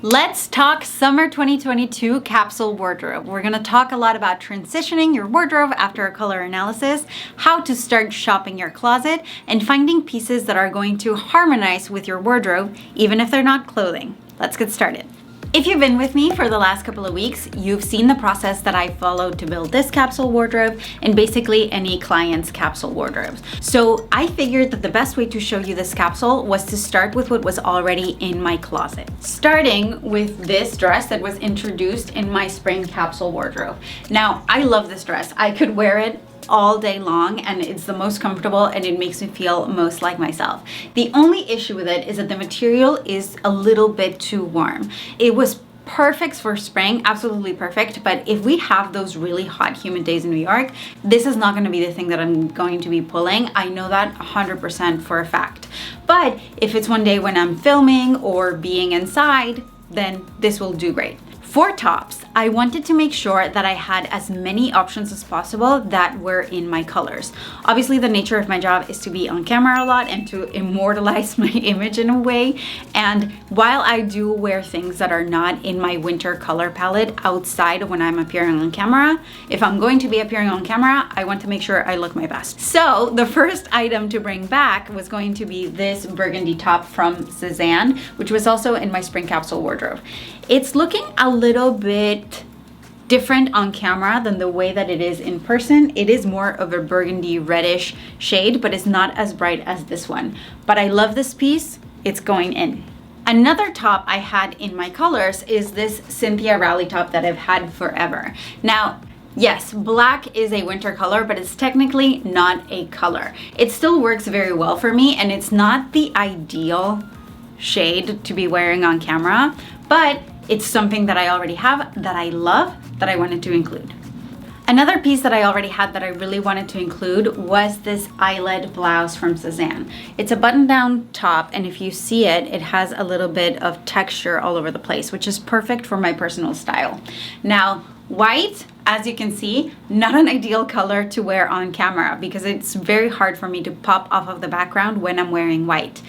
Let's talk summer 2022 capsule wardrobe. We're gonna talk a lot about transitioning your wardrobe after a color analysis, how to start shopping your closet, and finding pieces that are going to harmonize with your wardrobe, even if they're not clothing. Let's get started. If you've been with me for the last couple of weeks, you've seen the process that I followed to build this capsule wardrobe and basically any client's capsule wardrobes. So I figured that the best way to show you this capsule was to start with what was already in my closet. Starting with this dress that was introduced in my spring capsule wardrobe. Now, I love this dress. I could wear it all day long and it's the most comfortable and it makes me feel most like myself. The only issue with it is that the material is a little bit too warm. It was perfect for spring, absolutely perfect, but if we have those really hot humid days in New York, this is not going to be the thing that I'm going to be pulling. I know that 100% for a fact. But if it's one day when I'm filming or being inside, then this will do great. For tops, I wanted to make sure that I had as many options as possible that were in my colors. Obviously, the nature of my job is to be on camera a lot and to immortalize my image in a way. And while I do wear things that are not in my winter color palette outside of when I'm appearing on camera, if I'm going to be appearing on camera, I want to make sure I look my best. So the first item to bring back was going to be this burgundy top from Cezanne, which was also in my spring capsule wardrobe. It's looking a little bit different on camera than the way that it is in person. It is more of a burgundy reddish shade, but it's not as bright as this one. But I love this piece, it's going in. Another top I had in my colors is this Cynthia Rowley top that I've had forever. Now, yes, black is a winter color, but it's technically not a color. It still works very well for me and it's not the ideal shade to be wearing on camera, but it's something that I already have, that I love, that I wanted to include. Another piece that I already had that I really wanted to include was this eyelet blouse from Cezanne. It's a button-down top, and if you see it, it has a little bit of texture all over the place, which is perfect for my personal style. Now, white, as you can see, not an ideal color to wear on camera because it's very hard for me to pop off of the background when I'm wearing white.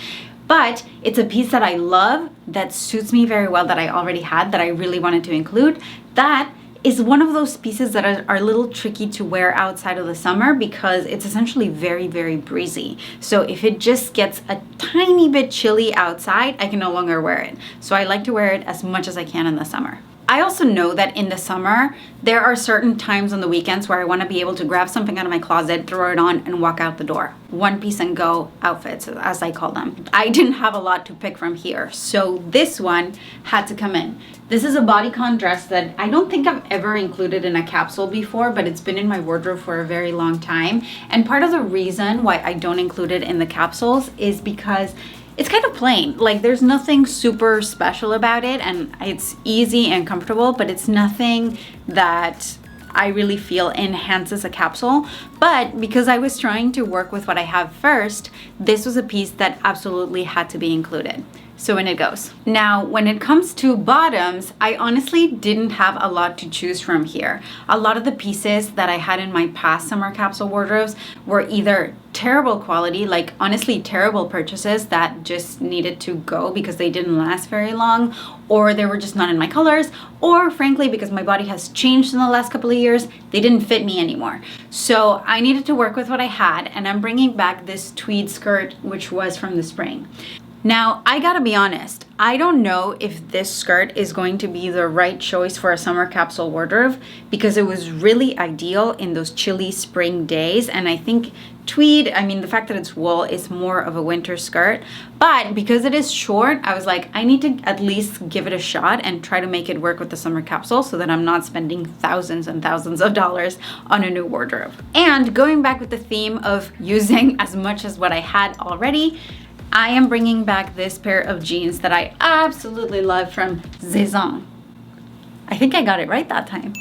But it's a piece that I love, that suits me very well, that I already had, that I really wanted to include. That is one of those pieces that are a little tricky to wear outside of the summer because it's essentially very, very breezy. So if it just gets a tiny bit chilly outside, I can no longer wear it. So I like to wear it as much as I can in the summer. I also know that in the summer, there are certain times on the weekends where I want to be able to grab something out of my closet, throw it on, and walk out the door. One piece and go outfits, as I call them. I didn't have a lot to pick from here, so this one had to come in. This is a bodycon dress that I don't think I've ever included in a capsule before, but it's been in my wardrobe for a very long time. And part of the reason why I don't include it in the capsules is because it's kind of plain. Like, there's nothing super special about it and it's easy and comfortable, but it's nothing that I really feel enhances a capsule. But because I was trying to work with what I have first, this was a piece that absolutely had to be included. So in it goes. Now, when it comes to bottoms, I honestly didn't have a lot to choose from here. A lot of the pieces that I had in my past summer capsule wardrobes were either terrible quality, like honestly terrible purchases that just needed to go because they didn't last very long, or they were just not in my colors, or frankly, because my body has changed in the last couple of years, they didn't fit me anymore. So I needed to work with what I had, and I'm bringing back this tweed skirt, which was from the spring. Now, I gotta be honest, I don't know if this skirt is going to be the right choice for a summer capsule wardrobe because it was really ideal in those chilly spring days. And I think tweed, I mean, the fact that it's wool is more of a winter skirt. But because it is short, I was like, I need to at least give it a shot and try to make it work with the summer capsule so that I'm not spending thousands and thousands of dollars on a new wardrobe. And going back with the theme of using as much as what I had already, I am bringing back this pair of jeans that I absolutely love from Cezanne. I think I got it right that time.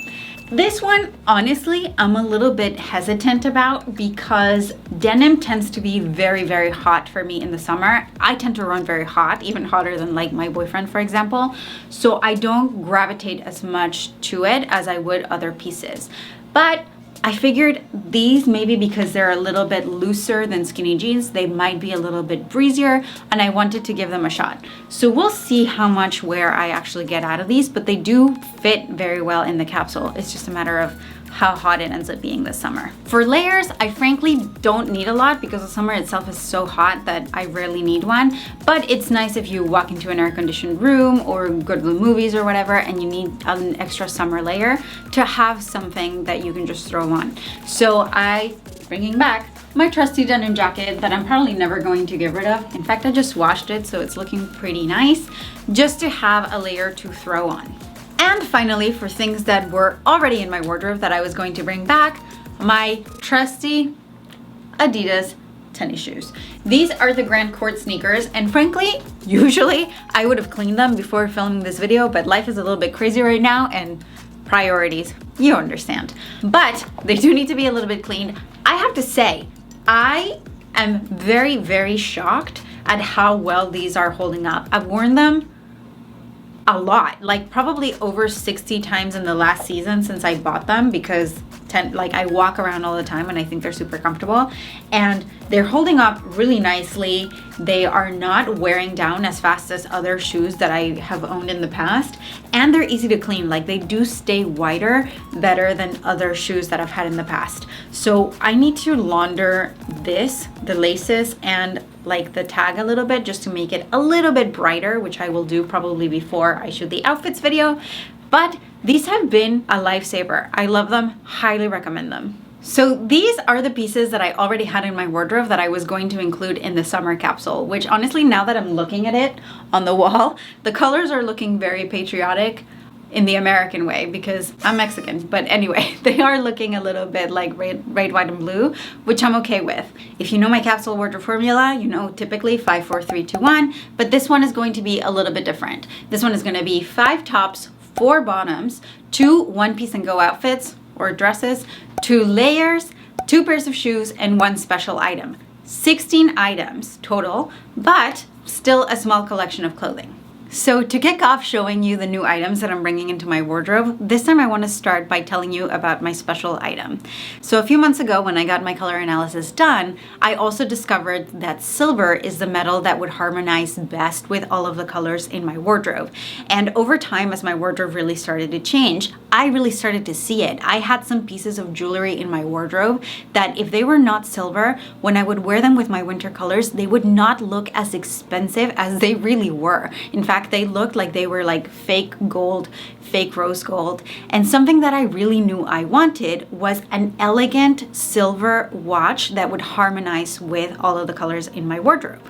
This one, honestly, I'm a little bit hesitant about because denim tends to be very, very hot for me in the summer. I tend to run very hot, even hotter than like my boyfriend, for example. So I don't gravitate as much to it as I would other pieces. But I figured these, maybe because they're a little bit looser than skinny jeans, they might be a little bit breezier, and I wanted to give them a shot. So we'll see how much wear I actually get out of these, but they do fit very well in the capsule. It's just a matter of how hot it ends up being this summer. For layers, I frankly don't need a lot because the summer itself is so hot that I rarely need one, but it's nice if you walk into an air-conditioned room or go to the movies or whatever and you need an extra summer layer to have something that you can just throw on. So bringing back my trusty denim jacket that I'm probably never going to get rid of. In fact, I just washed it, so it's looking pretty nice, just to have a layer to throw on. And finally, for things that were already in my wardrobe that I was going to bring back, my trusty Adidas tennis shoes. These are the Grand Court sneakers, and frankly, usually I would have cleaned them before filming this video, but life is a little bit crazy right now and priorities, you understand. But they do need to be a little bit cleaned. I have to say, I am very, very shocked at how well these are holding up. I've worn them a lot, like probably over 60 times in the last season since I bought them, because I walk around all the time and I think they're super comfortable, and they're holding up really nicely. They are not wearing down as fast as other shoes that I have owned in the past, and they're easy to clean. Like, they do stay whiter better than other shoes that I've had in the past. So I need to launder the laces and like the tag a little bit just to make it a little bit brighter, which I will do probably before I shoot the outfits video. But these have been a lifesaver. I love them, highly recommend them. So these are the pieces that I already had in my wardrobe that I was going to include in the summer capsule, which honestly, now that I'm looking at it on the wall, the colors are looking very patriotic in the American way because I'm Mexican. But anyway, they are looking a little bit like red, white, and blue, which I'm okay with. If you know my capsule wardrobe formula, you know typically 5, 4, 3, 2, 1, but this one is going to be a little bit different. This one is going to be 5 tops, 4 bottoms, 2 one-piece and go outfits or dresses, 2 layers, 2 pairs of shoes, and 1 special item. 16 items total, but still a small collection of clothing. So to kick off showing you the new items that I'm bringing into my wardrobe, this time I want to start by telling you about my special item. So a few months ago when I got my color analysis done, I also discovered that silver is the metal that would harmonize best with all of the colors in my wardrobe. And over time, as my wardrobe really started to change, I really started to see it. I had some pieces of jewelry in my wardrobe that if they were not silver, when I would wear them with my winter colors, they would not look as expensive as they really were. In fact, they looked like they were like fake gold, fake rose gold. And something that I really knew I wanted was an elegant silver watch that would harmonize with all of the colors in my wardrobe.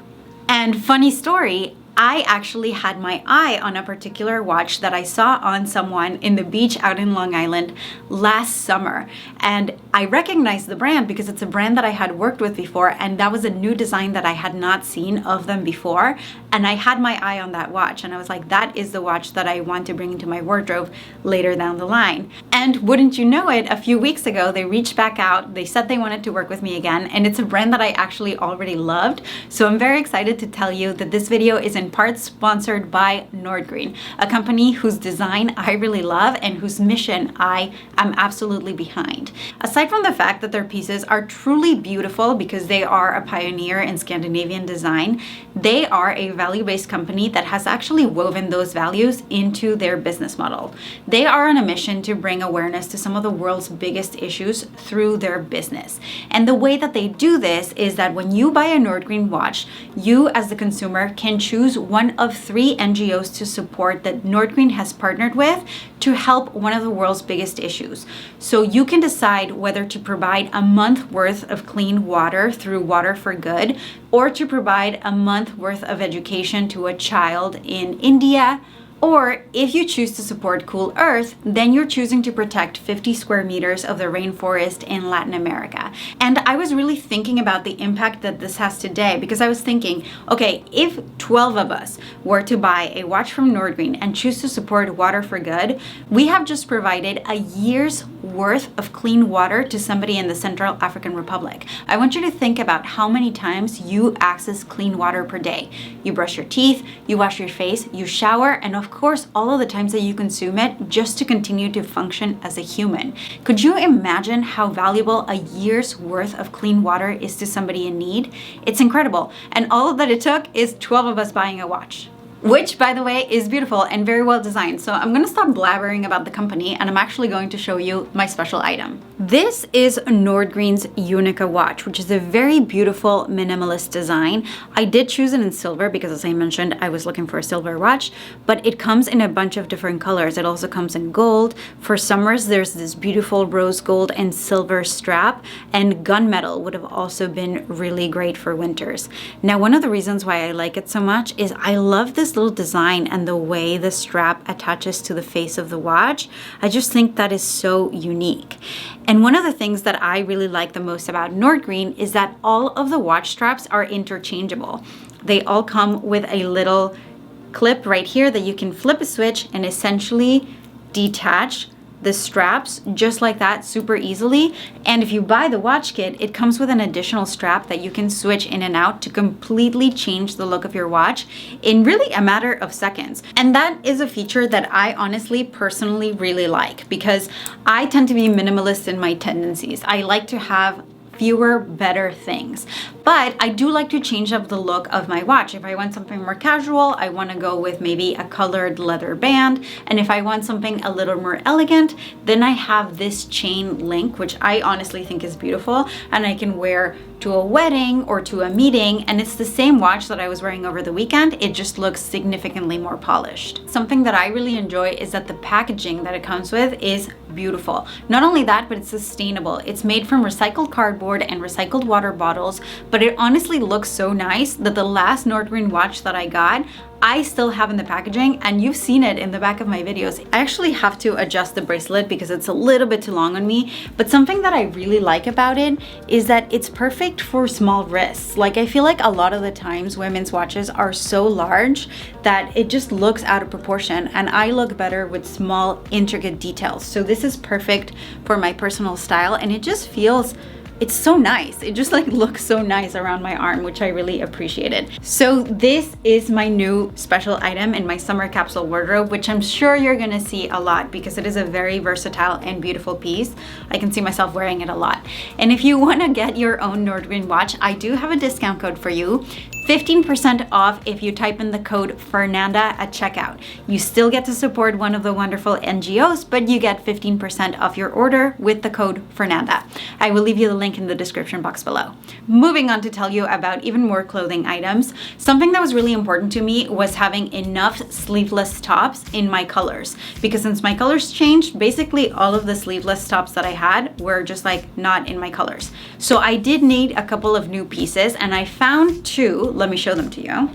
And funny story, I actually had my eye on a particular watch that I saw on someone in the beach out in Long Island last summer. And I recognized the brand because it's a brand that I had worked with before, and that was a new design that I had not seen of them before. And I had my eye on that watch, and I was like, that is the watch that I want to bring into my wardrobe later down the line. And wouldn't you know it, a few weeks ago, they reached back out. They said they wanted to work with me again, and it's a brand that I actually already loved. So I'm very excited to tell you that this video is in part sponsored by Nordgreen, a company whose design I really love and whose mission I am absolutely behind. Aside from the fact that their pieces are truly beautiful because they are a pioneer in Scandinavian design, they are a value-based company that has actually woven those values into their business model. They are on a mission to bring awareness to some of the world's biggest issues through their business. And the way that they do this is that when you buy a Nordgreen watch, you as the consumer can choose one of 3 NGOs to support that Nordgreen has partnered with to help one of the world's biggest issues. So you can decide whether to provide a month worth of clean water through Water for Good, or to provide a month worth of education to a child in India. Or if you choose to support Cool Earth, then you're choosing to protect 50 square meters of the rainforest in Latin America. And I was really thinking about the impact that this has today, because I was thinking, okay, if 12 of us were to buy a watch from Nordgreen and choose to support Water for Good, we have just provided a year's worth of clean water to somebody in the Central African Republic. I want you to think about how many times you access clean water per day. You brush your teeth, you wash your face, you shower, and of of course, all of the times that you consume it just to continue to function as a human. Could you imagine how valuable a year's worth of clean water is to somebody in need? It's incredible. And all that it took is 12 of us buying a watch. Which, by the way, is beautiful and very well designed. So I'm gonna stop blabbering about the company and I'm actually going to show you my special item. This is Nordgreen's Unika watch, which is a very beautiful minimalist design. I did choose it in silver because, as I mentioned, I was looking for a silver watch, but it comes in a bunch of different colors. It also comes in gold. For summers, there's this beautiful rose gold and silver strap, and gunmetal would have also been really great for winters. Now, one of the reasons why I like it so much is I love this little design and the way the strap attaches to the face of the watch. I just think that is so unique. And one of the things that I really like the most about Nordgreen is that all of the watch straps are interchangeable. They all come with a little clip right here that you can flip a switch and essentially detach the straps just like that super easily. And if you buy the watch kit, it comes with an additional strap that you can switch in and out to completely change the look of your watch in really a matter of seconds. And that is a feature that I honestly personally really like because I tend to be minimalist in my tendencies. I like to have fewer, better things. But I do like to change up the look of my watch. If I want something more casual, I want to go with maybe a colored leather band. And if I want something a little more elegant, then I have this chain link, which I honestly think is beautiful. And I can wear to a wedding or to a meeting, and it's the same watch that I was wearing over the weekend. It just looks significantly more polished. Something that I really enjoy is that the packaging that it comes with is beautiful. Not only that, but it's sustainable. It's made from recycled cardboard and recycled water bottles, but it honestly looks so nice that the last Nordgreen watch that I got, I still have in the packaging, and you've seen it in the back of my videos. I actually have to adjust the bracelet because it's a little bit too long on me, but something that I really like about it is that it's perfect for small wrists. Like, I feel like a lot of the times women's watches are so large that it just looks out of proportion, and I look better with small, intricate details. So this is perfect for my personal style, and it just feels, it's so nice. It just like looks so nice around my arm, which I really appreciated. So this is my new special item in my summer capsule wardrobe, which I'm sure you're gonna see a lot because it is a very versatile and beautiful piece. I can see myself wearing it a lot. And if you wanna get your own Nordgreen watch, I do have a discount code for you. 15% off if you type in the code Fernanda at checkout. You still get to support one of the wonderful NGOs, but you get 15% off your order with the code Fernanda. I will leave you the link in the description box below. Moving on to tell you about even more clothing items, something that was really important to me was having enough sleeveless tops in my colors, because since my colors changed, basically all of the sleeveless tops that I had were just like not in my colors. So I did need a couple of new pieces, and I found two. Let me show them to you.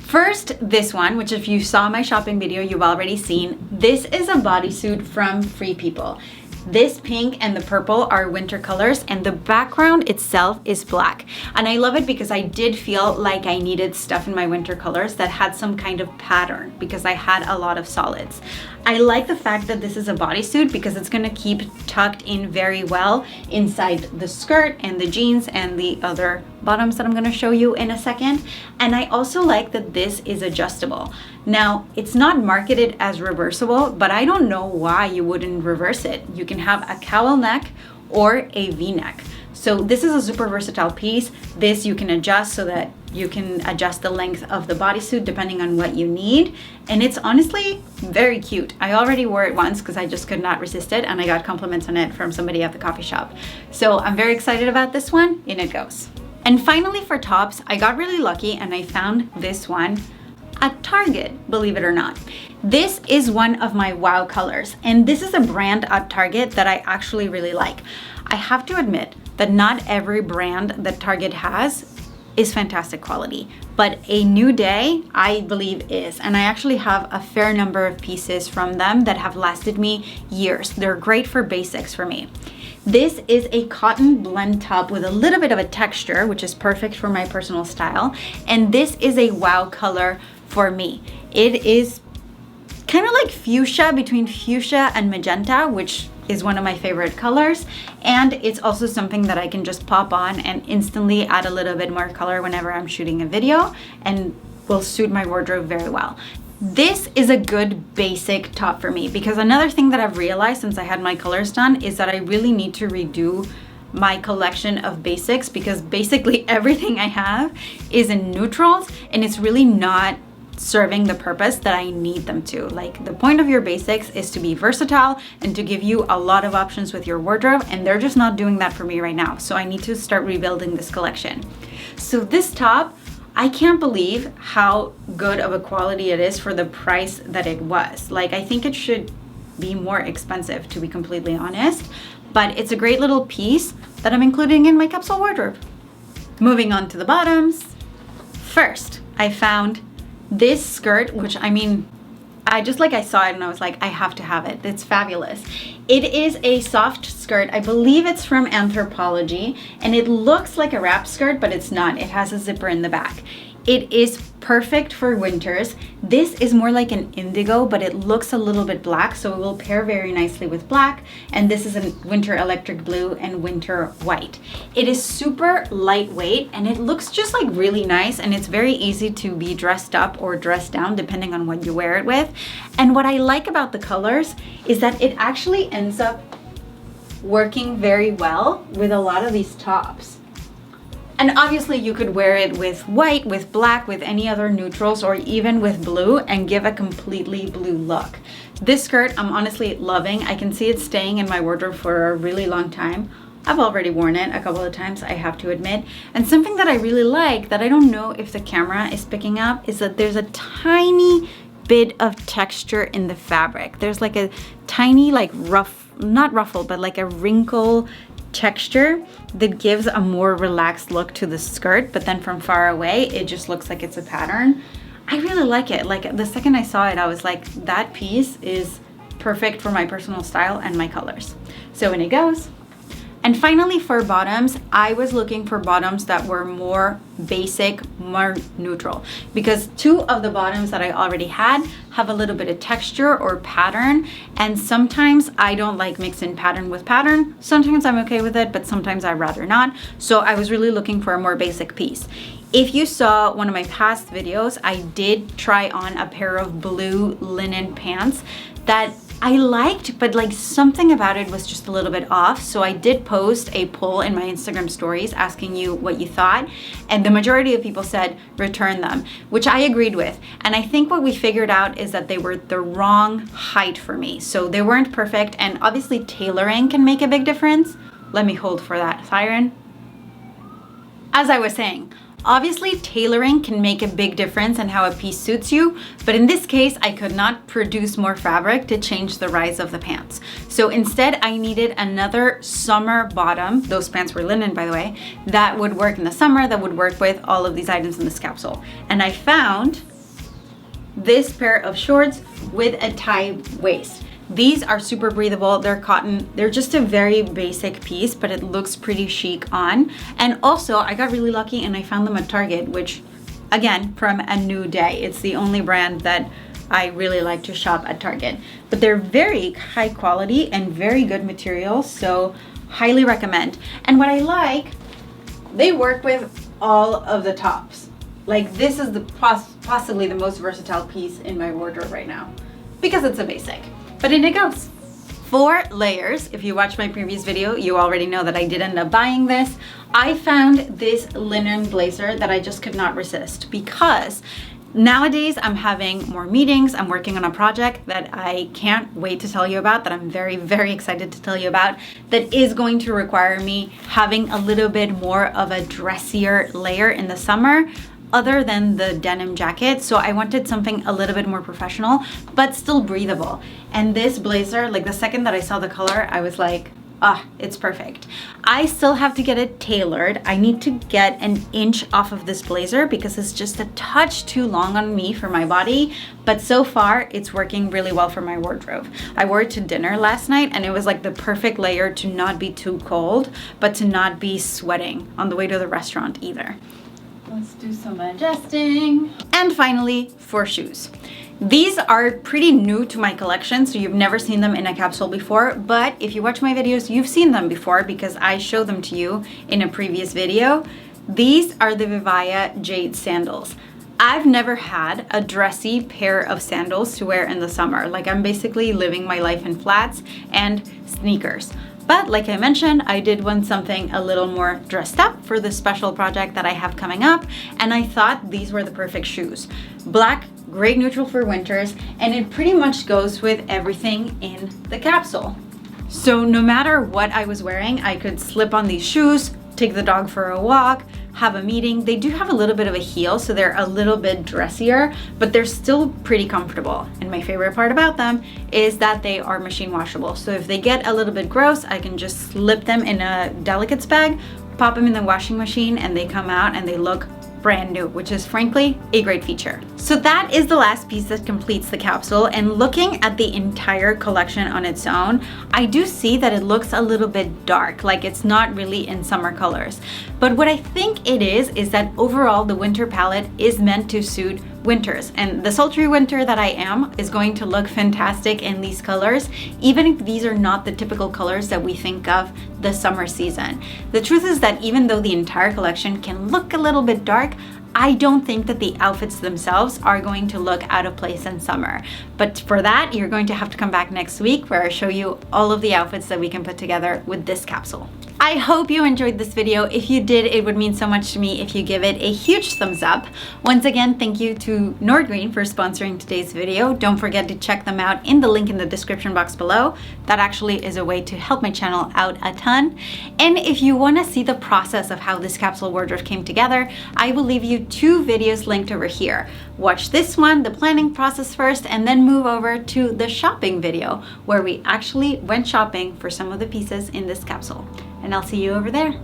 First, this one, which if you saw my shopping video, you've already seen. This is a bodysuit from Free People. This pink and the purple are winter colors, and the background itself is black. And I love it because I did feel like I needed stuff in my winter colors that had some kind of pattern because I had a lot of solids. I like the fact that this is a bodysuit because it's gonna keep tucked in very well inside the skirt and the jeans and the other bottoms that I'm gonna show you in a second. And I also like that this is adjustable. Now, it's not marketed as reversible, but I don't know why you wouldn't reverse it. You can have a cowl neck or a V-neck. So this is a super versatile piece. This you can adjust so that you can adjust the length of the bodysuit depending on what you need. And it's honestly very cute. I already wore it once because I just could not resist it, and I got compliments on it from somebody at the coffee shop. So I'm very excited about this one. In it goes. And finally, for tops, I got really lucky and I found this one at Target, believe it or not. This is one of my wow colors, and this is a brand at Target that I actually really like. I have to admit that not every brand that Target has is fantastic quality, but A New Day, I believe, is. And I actually have a fair number of pieces from them that have lasted me years. They're great for basics for me. This is a cotton blend top with a little bit of a texture, which is perfect for my personal style. And this is a wow color for me. It is kind of like fuchsia, between fuchsia and magenta, which is one of my favorite colors. And it's also something that I can just pop on and instantly add a little bit more color whenever I'm shooting a video, and will suit my wardrobe very well. This is a good basic top for me, because another thing that I've realized since I had my colors done is that I really need to redo my collection of basics, because basically everything I have is in neutrals and it's really not serving the purpose that I need them to. Like, the point of your basics is to be versatile and to give you a lot of options with your wardrobe, and they're just not doing that for me right now. So I need to start rebuilding this collection. So this top, I can't believe how good of a quality it is for the price that it was. Like, I think it should be more expensive, to be completely honest, but it's a great little piece that I'm including in my capsule wardrobe. Moving on to the bottoms. First, I found this skirt, which I saw it and I was like, I have to have it. It's fabulous. It is a soft skirt. I believe it's from Anthropologie, and it looks like a wrap skirt, but it's not. It has a zipper in the back. It is perfect for winters. This is more like an indigo, but it looks a little bit black, so it will pair very nicely with black. And this is a winter electric blue and winter white. It is super lightweight and it looks just like really nice, and it's very easy to be dressed up or dressed down depending on what you wear it with. And what I like about the colors is that it actually ends up working very well with a lot of these tops. And obviously you could wear it with white, with black, with any other neutrals, or even with blue, and give a completely blue look. This skirt I'm honestly loving. I can see it staying in my wardrobe for a really long time. I've already worn it a couple of times, I have to admit. And something that I really like that I don't know if the camera is picking up is that there's a tiny bit of texture in the fabric. There's like a tiny, like not ruffle, but like a wrinkle texture that gives a more relaxed look to the skirt, but then from far away it just looks like it's a pattern. I really like it. Like, the second I saw it, I was like, that piece is perfect for my personal style and my colors. So in it goes. And finally, for bottoms, I was looking for bottoms that were more basic, more neutral, because two of the bottoms that I already had have a little bit of texture or pattern, and sometimes I don't like mixing pattern with pattern. Sometimes I'm okay with it, but sometimes I'd rather not. So I was really looking for a more basic piece. If you saw one of my past videos, I did try on a pair of blue linen pants that I liked, but like something about it was just a little bit off. So I did post a poll in my Instagram stories asking you what you thought, and the majority of people said return them, which I agreed with. And I think what we figured out is that they were the wrong height for me. So they weren't perfect, and obviously tailoring can make a big difference. Let me hold for that siren. As I was saying, obviously tailoring can make a big difference in how a piece suits you, but in this case, I could not produce more fabric to change the rise of the pants. So instead, I needed another summer bottom, those pants were linen by the way, that would work in the summer, that would work with all of these items in this capsule. And I found this pair of shorts with a tie waist. These are super breathable, they're cotton, they're just a very basic piece, but it looks pretty chic on. And also, I got really lucky and I found them at Target, which, again, from A New Day. It's the only brand that I really like to shop at Target. But they're very high quality and very good materials, so highly recommend. And what I like, they work with all of the tops. Like, this is the possibly the most versatile piece in my wardrobe right now, because it's a basic. But in it goes. 4 layers. If you watched my previous video, you already know that I did end up buying this. I found this linen blazer that I just could not resist, because nowadays I'm having more meetings. I'm working on a project that I can't wait to tell you about, that I'm very, very excited to tell you about, that is going to require me having a little bit more of a dressier layer in the summer, other than the denim jacket. So I wanted something a little bit more professional, but still breathable. And this blazer, like the second that I saw the color, I was like, ah, it's perfect. I still have to get it tailored. I need to get an inch off of this blazer because it's just a touch too long on me for my body. But so far, it's working really well for my wardrobe. I wore it to dinner last night and it was like the perfect layer to not be too cold, but to not be sweating on the way to the restaurant either. Let's do some adjusting. And finally, for shoes. These are pretty new to my collection, so you've never seen them in a capsule before, but if you watch my videos, you've seen them before because I showed them to you in a previous video. These are the Vivaya Jade sandals. I've never had a dressy pair of sandals to wear in the summer. Like, I'm basically living my life in flats and sneakers. But like I mentioned, I did want something a little more dressed up for this special project that I have coming up, and I thought these were the perfect shoes. Black, great neutral for winters, and it pretty much goes with everything in the capsule. So no matter what I was wearing, I could slip on these shoes, take the dog for a walk, have a meeting. They do have a little bit of a heel, so they're a little bit dressier, but they're still pretty comfortable. And my favorite part about them is that they are machine washable. So if they get a little bit gross, I can just slip them in a delicates bag, pop them in the washing machine, and they come out and they look brand new, which is frankly a great feature. So that is the last piece that completes the capsule, and looking at the entire collection on its own, I do see that it looks a little bit dark, like it's not really in summer colors. But what I think it is that overall the winter palette is meant to suit winters, and the sultry winter that I am is going to look fantastic in these colors, even if these are not the typical colors that we think of the summer season. The truth is that even though the entire collection can look a little bit dark, I don't think that the outfits themselves are going to look out of place in summer. But for that, you're going to have to come back next week where I show you all of the outfits that we can put together with this capsule. I hope you enjoyed this video. If you did, it would mean so much to me if you give it a huge thumbs up. Once again, thank you to Nordgreen for sponsoring today's video. Don't forget to check them out in the link in the description box below. That actually is a way to help my channel out a ton. And if you want to see the process of how this capsule wardrobe came together, I will leave you 2 videos linked over here. Watch this one, the planning process first, and then move over to the shopping video where we actually went shopping for some of the pieces in this capsule. And I'll see you over there.